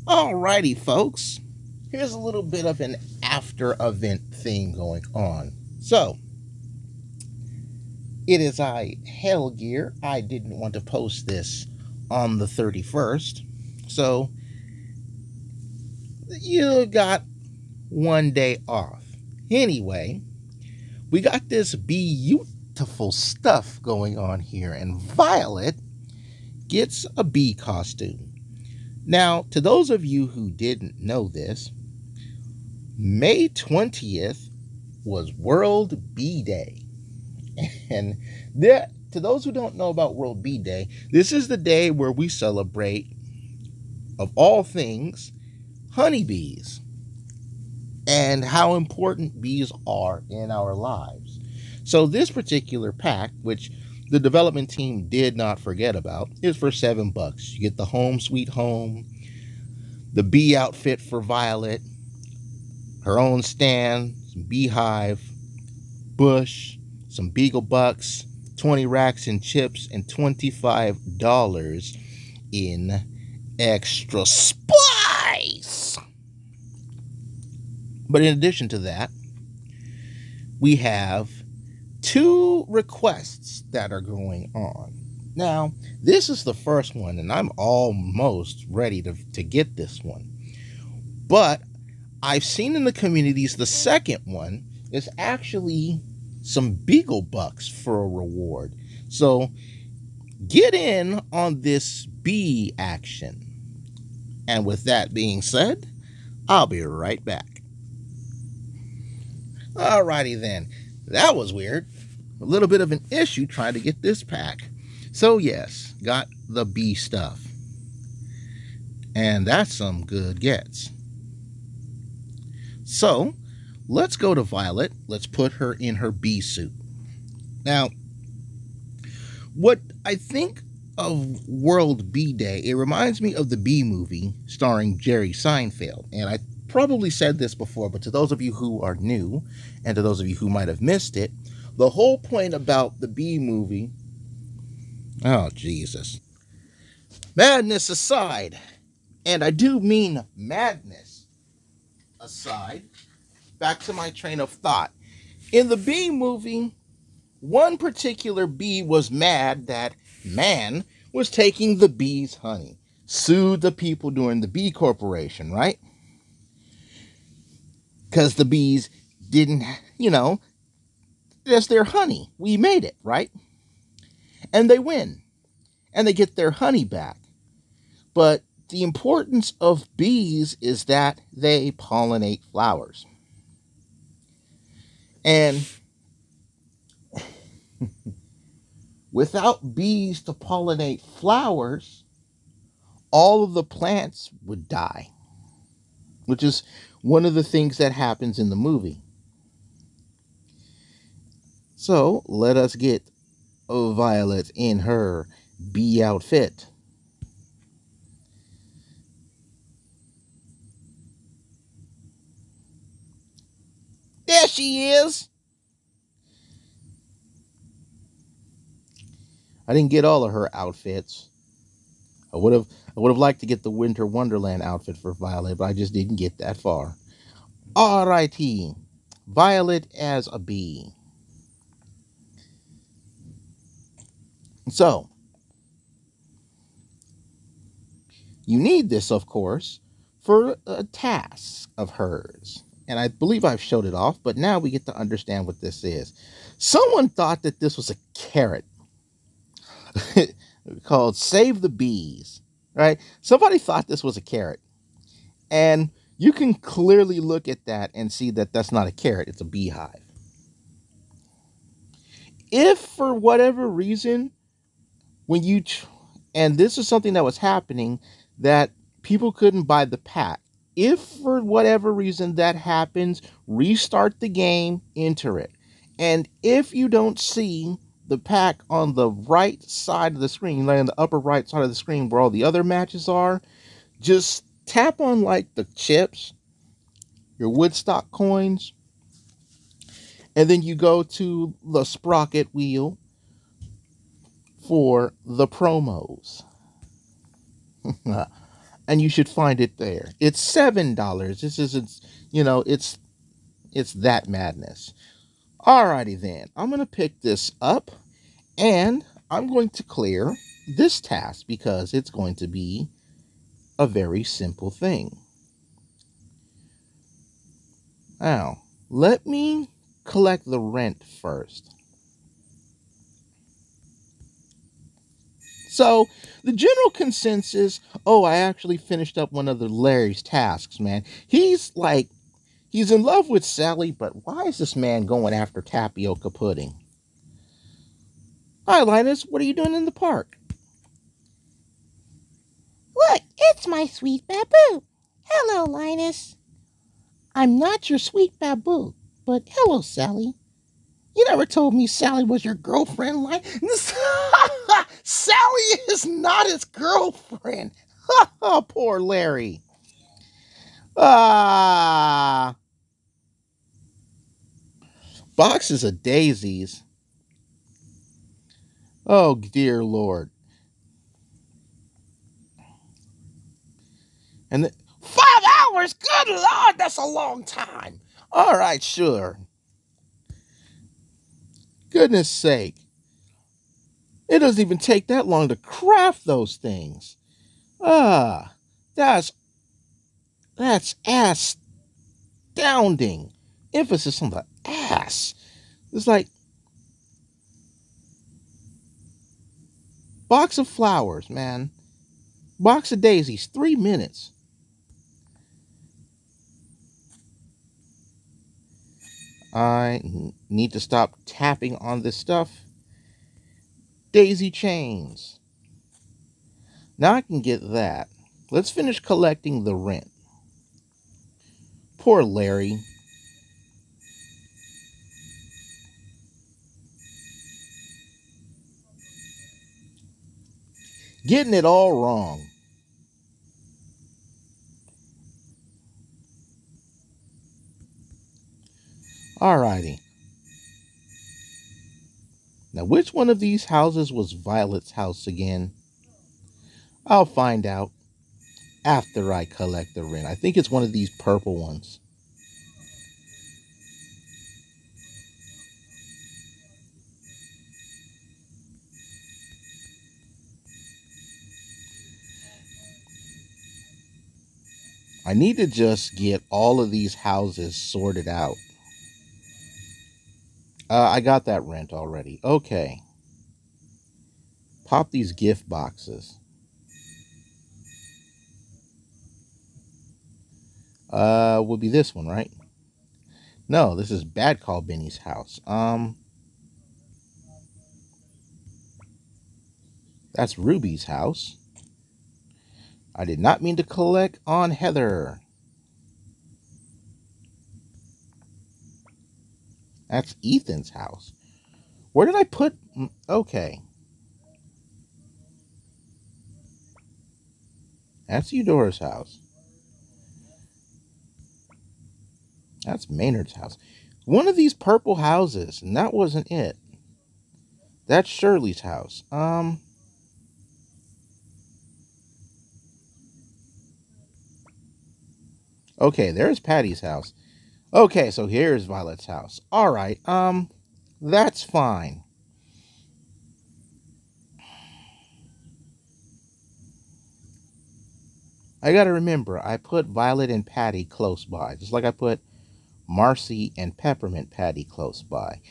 Alrighty, folks. Here's a little bit of an after event thing going on. So, it is Hell Gear. I didn't want to post this on the 31st. So, you got one day off. Anyway, we got this beautiful stuff going on here, and Violet gets a bee costume. Now, to those of you who didn't know this, May 20th was World Bee Day. And to those who don't know about World Bee Day, this is the day where we celebrate, of all things, honeybees and how important bees are in our lives. So this particular pack, which the development team did not forget about, is for $7. You get the Home Sweet Home, the bee outfit for Violet, her own stand, some Beehive, Bush, some Beagle Bucks, 20 racks in chips, and $25 in extra spice. But in addition to that, we have 2 requests that are going on. Now, this is the first one, and I'm almost ready to get this one. But I've seen in the communities the second one is actually some Beagle Bucks for a reward. So get in on this bee action. And with that being said, I'll be right back. Alrighty then. That was weird. A little bit of an issue trying to get this pack. So yes, got the bee stuff. And that's some good gets. So, let's go to Violet. Let's put her in her bee suit. Now, what I think of World Bee Day, it reminds me of the Bee Movie starring Jerry Seinfeld. And I probably said this before, but to those of you who are new, and to those of you who might have missed it, the whole point about the Bee Movie, oh Jesus, madness aside, and I do mean madness aside, back to my train of thought. In the Bee Movie, one particular bee was mad that man was taking the bee's honey, sued the people during the Bee Corporation, right? Because the bees didn't, that's their honey. We made it, right? And they win. And they get their honey back. But the importance of bees is that they pollinate flowers. And without bees to pollinate flowers, all of the plants would die, which is one of the things that happens in the movie. So let us get Violet in her bee outfit. There she is. I didn't get all of her outfits. I would have liked to get the Winter Wonderland outfit for Violet, but I just didn't get that far. Alrighty. Violet as a bee. So, you need this, of course, for a task of hers. And I believe I've showed it off, but now we get to understand what this is. Someone thought that this was a carrot called Save the Bees, right? Somebody thought this was a carrot. And you can clearly look at that and see that that's not a carrot, it's a beehive. If for whatever reason, and this is something that was happening, that people couldn't buy the pack. If for whatever reason that happens, restart the game, enter it. And if you don't see the pack on the right side of the screen, like on the upper right side of the screen where all the other matches are, just tap on like the chips, your Woodstock coins, and then you go to the sprocket wheel for the promos. and you should find it there. It's $7. This isn't, it's that madness. Alrighty then, I'm gonna pick this up and I'm going to clear this task because it's going to be a very simple thing. Now, let me collect the rent first. So, the general consensus, oh, I actually finished up one of the Larry's tasks, man. He's in love with Sally, but why is this man going after tapioca pudding? Hi, Linus, what are you doing in the park? Look, it's my sweet Baboo. Hello, Linus. I'm not your sweet Baboo, but hello, Sally. You never told me Sally was your girlfriend, Linus. Sally is not his girlfriend. Poor Larry. Boxes of daisies. Oh, dear Lord. And 5 hours? Good Lord, that's a long time. All right, sure. Goodness sake. It doesn't even take that long to craft those things. That's astounding. Emphasis on the ass. It's like box of flowers, man. Box of daisies, 3 minutes. I need to stop tapping on this stuff. Daisy chains. Now I can get that. Let's finish collecting the rent. Poor Larry. Getting it all wrong. Alrighty. Now, which one of these houses was Violet's house again? I'll find out after I collect the rent. I think it's one of these purple ones. I need to just get all of these houses sorted out. I got that rent already. Okay. Pop these gift boxes. Would be this one, right? No, this is Bad Call Benny's house. That's Ruby's house. I did not mean to collect on Heather. That's Ethan's house. Where did I put... Okay. That's Eudora's house. That's Maynard's house. One of these purple houses, and that wasn't it. That's Shirley's house. Okay, there's Patty's house. Okay, so here's Violet's house. All right, that's fine. I gotta remember, I put Violet and Patty close by, just like I put Marcy and Peppermint Patty close by.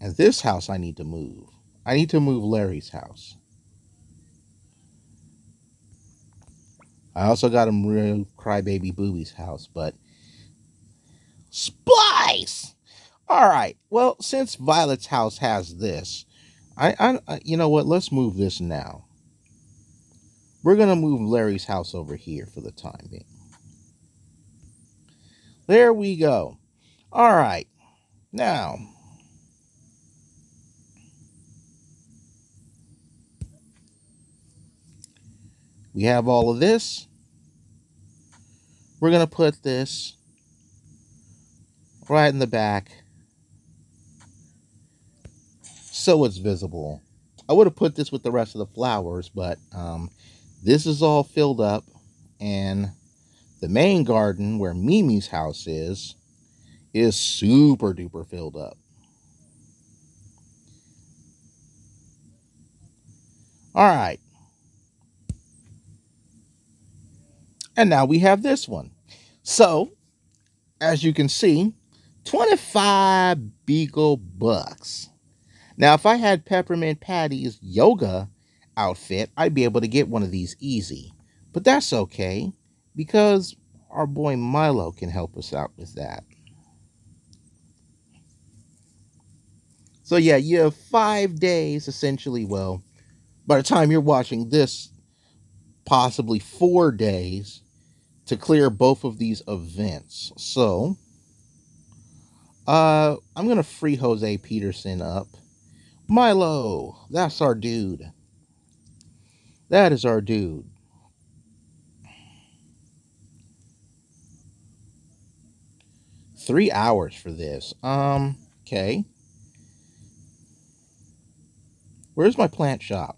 And this house I need to move. I need to move Larry's house. I also got to move Crybaby Booby's house, but... Splice! Alright, well, since Violet's house has this, I you know what, let's move this now. We're going to move Larry's house over here for the time being. There we go. Alright, now... we have all of this. We're going to put this right in the back so it's visible. I would have put this with the rest of the flowers, but This is all filled up, and the main garden where Mimi's house is super duper filled up. All right. And now we have this one. So, as you can see, 25 Beagle bucks. Now, if I had Peppermint Patty's yoga outfit, I'd be able to get one of these easy. But that's okay, because our boy Milo can help us out with that. So yeah, you have 5 days, essentially. Well, by the time you're watching this, possibly 4 days to clear both of these events. So, I'm going to free Jose Peterson up. Milo, that's our dude. That is our dude. $3 for this. Okay. Where's my plant shop?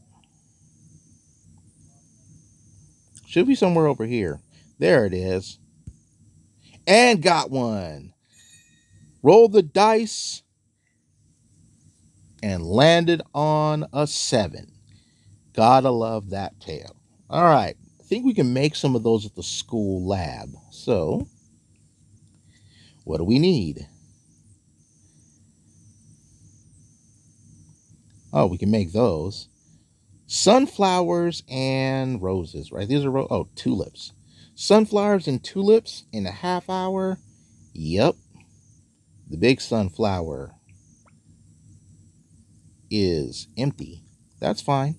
Should be somewhere over here. There it is. And got one. Roll the dice. And landed on a 7. Gotta love that tail. All right. I think we can make some of those at the school lab. So, what do we need? Oh, we can make those. Sunflowers and roses, right? These are tulips. Sunflowers and tulips in a ½ hour. Yep. The big sunflower is empty. That's fine,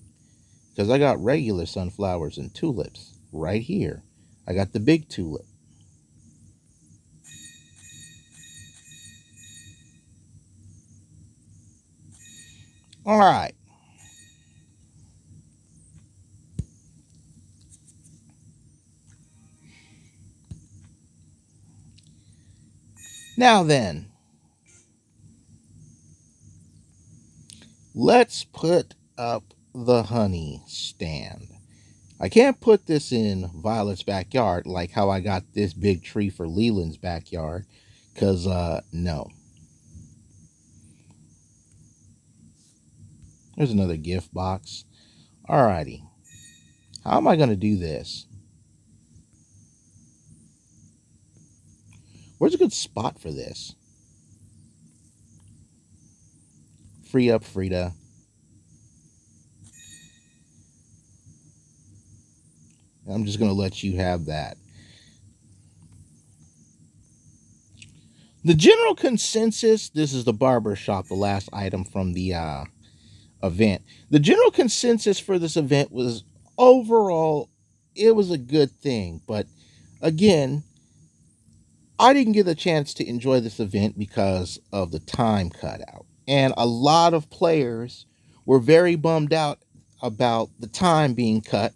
because I got regular sunflowers and tulips right here. I got the big tulip. All right. Now then, let's put up the honey stand. I can't put this in Violet's backyard like how I got this big tree for Leland's backyard, because, no. There's another gift box. Alrighty. How am I going to do this? Where's a good spot for this? Free up, Frida. I'm just going to let you have that. The general consensus, this is the Barber Shop, the last item from the event. The general consensus for this event was overall, it was a good thing. But again, I didn't get a chance to enjoy this event because of the time cutout. And a lot of players were very bummed out about the time being cut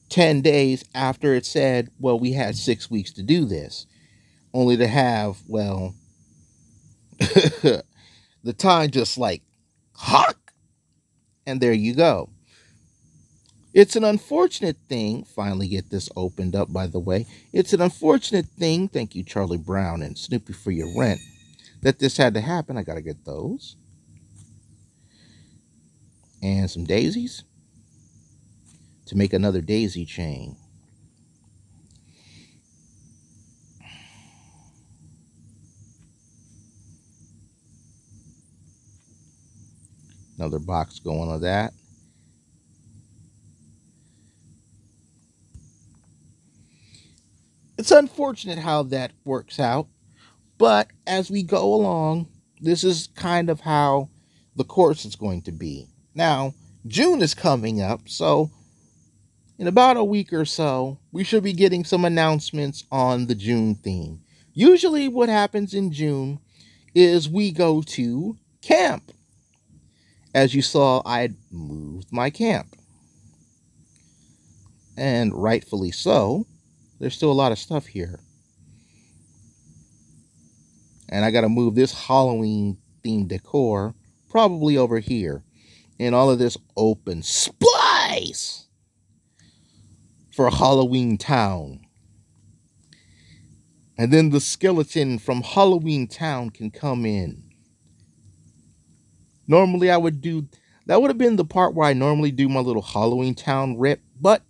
10 days after it said, well, we had 6 weeks to do this. Only to have, well, the time just like, hawk, and there you go. It's an unfortunate thing, finally get this opened up, by the way. It's an unfortunate thing, thank you Charlie Brown and Snoopy for your rent, that this had to happen. I gotta get those. And some daisies to make another daisy chain. Another box going on that. It's unfortunate how that works out, but as we go along, this is kind of how the course is going to be. Now, June is coming up, so in about a week or so, we should be getting some announcements on the June theme. Usually what happens in June is we go to camp. As you saw, I had moved my camp. And rightfully so. There's still a lot of stuff here. And I got to move this Halloween themed decor probably over here. And all of this open space. for Halloween Town. And then the skeleton from Halloween Town can come in. Normally I would do, that would have been the part where I normally do my little Halloween Town rip, but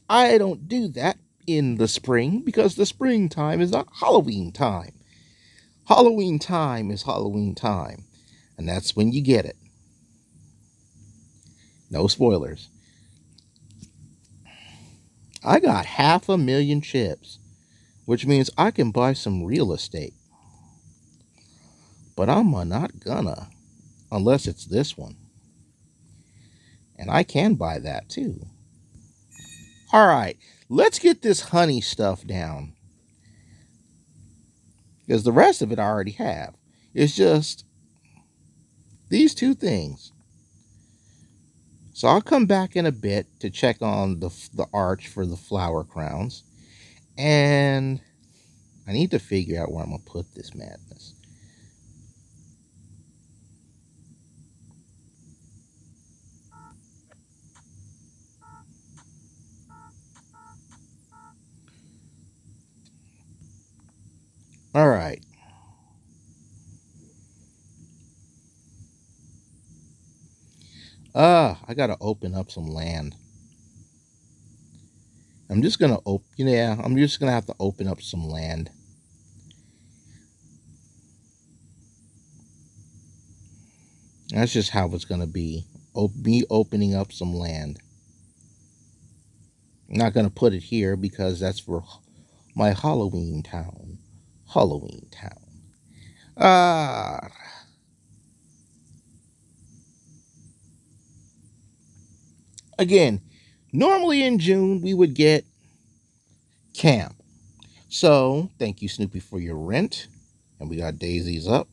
I don't do that in the spring because the springtime is not Halloween time. Halloween time is Halloween time, and that's when you get it. No spoilers. I got 500,000 chips, which means I can buy some real estate. But I'm not gonna, unless it's this one. And I can buy that too. All right, let's get this honey stuff down. Because the rest of it I already have. It's just these two things. So I'll come back in a bit to check on the arch for the flower crowns. And I need to figure out where I'm going to put this madness. All right. I got to open up some land. I'm just going to I'm just going to have to open up some land. That's just how it's going to be. Me opening up some land. I'm not going to put it here because that's for my Halloween Town. Halloween Town. Again, normally in June we would get camp. So, thank you, Snoopy, for your rent. And we got daisies up.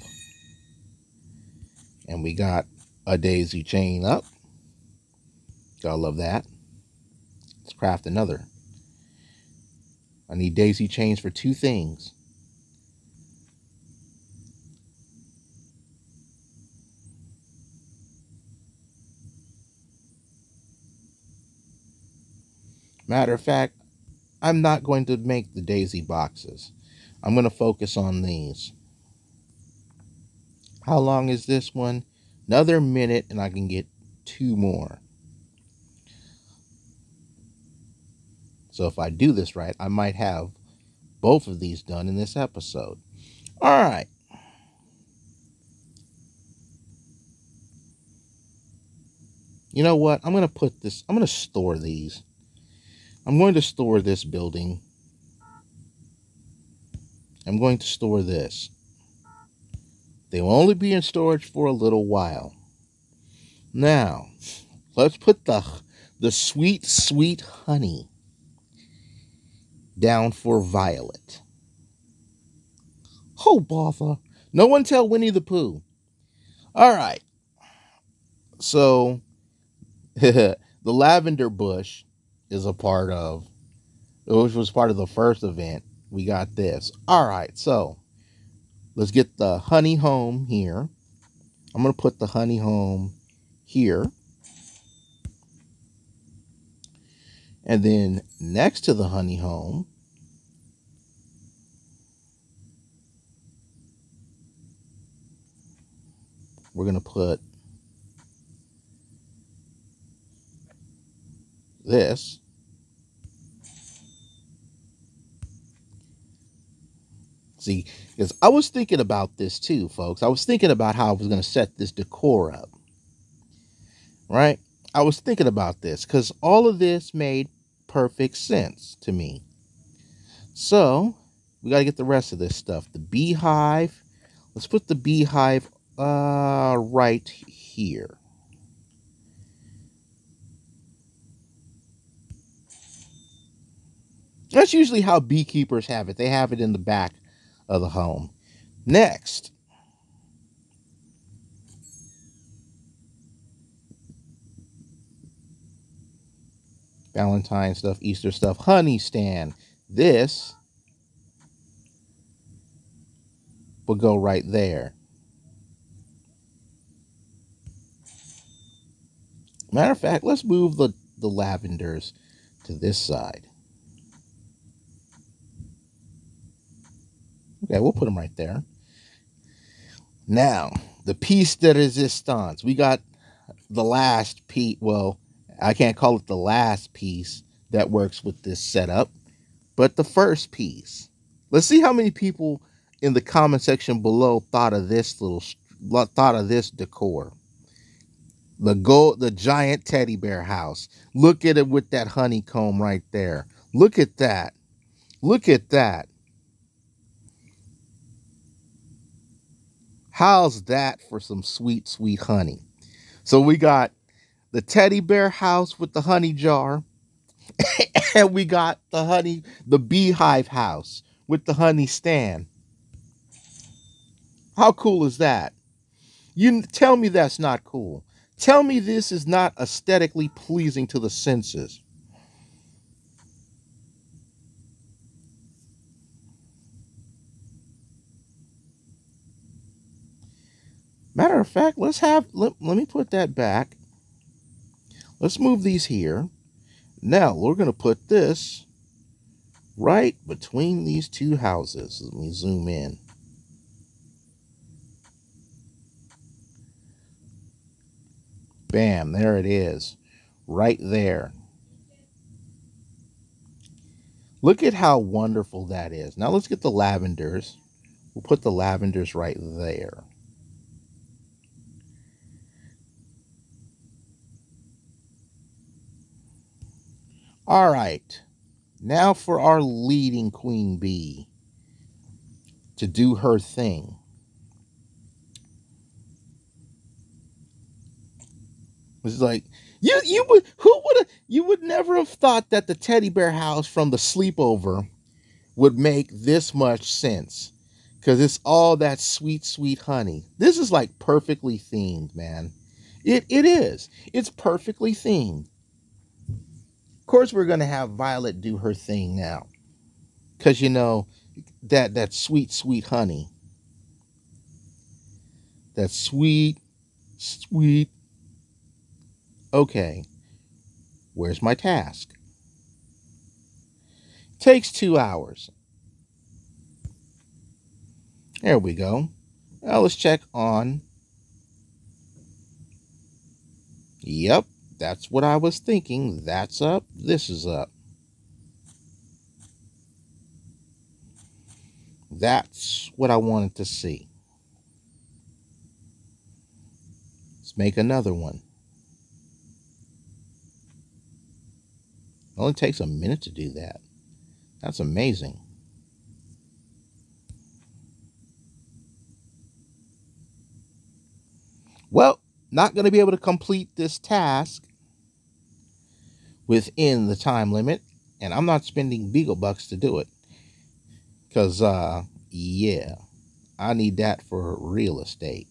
And we got a daisy chain up. Gotta love that. Let's craft another. I need daisy chains for 2 things. Matter of fact, I'm not going to make the daisy boxes. I'm going to focus on these. How long is this one? Another minute and I can get 2 more. So if I do this right, I might have both of these done in this episode. All right. You know what? I'm going to store these. I'm going to store this building. I'm going to store this. They will only be in storage for a little while. Now, let's put the sweet, sweet honey down for Violet. Oh, bother. No one tell Winnie the Pooh. All right. So, the lavender bush is a part of, which was part of the first event. We got this. All right, so let's get the honey home here. I'm going to put the honey home here. And then next to the honey home, we're going to put this. See, because I was thinking about this too, folks. I was thinking about how I was going to set this decor up. Right? I was thinking about this because all of this made perfect sense to me. So, we got to get the rest of this stuff. The beehive. Let's put the beehive right here. That's usually how beekeepers have it. They have it in the back of the home. Next, Valentine stuff, Easter stuff, honey stand. This will go right there. Matter of fact, let's move the lavenders to this side. Okay, we'll put them right there. Now, the piece de resistance. We got the last piece. Well, I can't call it the last piece that works with this setup, but the first piece. Let's see how many people in the comment section below thought of this decor. The giant teddy bear house. Look at it with that honeycomb right there. Look at that. Look at that. How's that for some sweet, sweet honey? So we got the teddy bear house with the honey jar, and we got the beehive house with the honey stand. How cool is that? You tell me that's not cool. Tell me this is not aesthetically pleasing to the senses. Matter of fact, let me put that back. Let's move these here. Now we're going to put this right between these two houses. Let me zoom in. Bam, there it is. Right there. Look at how wonderful that is. Now let's get the lavenders. We'll put the lavenders right there. All right. Now for our leading queen bee to do her thing. It's like you would never have thought that the teddy bear house from the sleepover would make this much sense, because it's all that sweet, sweet honey. This is like perfectly themed, man. It is. It's perfectly themed. Of course, we're gonna have Violet do her thing now, because you know that sweet, sweet honey, that sweet, sweet. Okay, where's my task? Takes 2 hours. There we go. Now let's check on. Yep, that's what I was thinking. That's up. This is up. That's what I wanted to see. Let's make another one. It only takes a minute to do that. That's amazing. Well, not going to be able to complete this task within the time limit, and I'm not spending Beagle Bucks to do it. Because, yeah, I need that for real estate.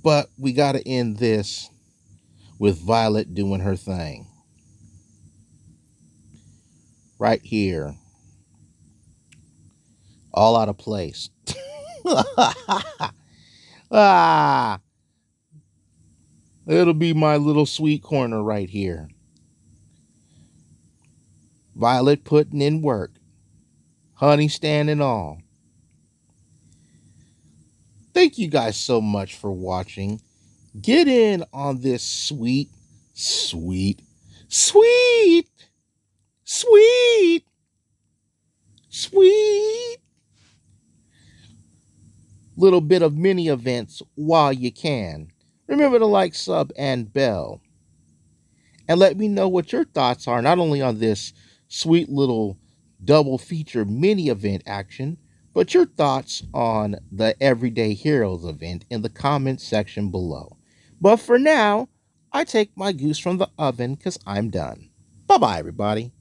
But we got to end this with Violet doing her thing. Right here. All out of place. Ah, it'll be my little sweet corner right here. Violet putting in work. Honey stand and all. Thank you guys so much for watching. Get in on this sweet, sweet, sweet, sweet, sweet little bit of mini events while you can. Remember to like, sub, and bell. And let me know what your thoughts are, not only on this sweet little double feature mini event action, but your thoughts on the Everyday Heroes event in the comment section below. But for now, I take my goose from the oven because I'm done. Bye-bye, everybody.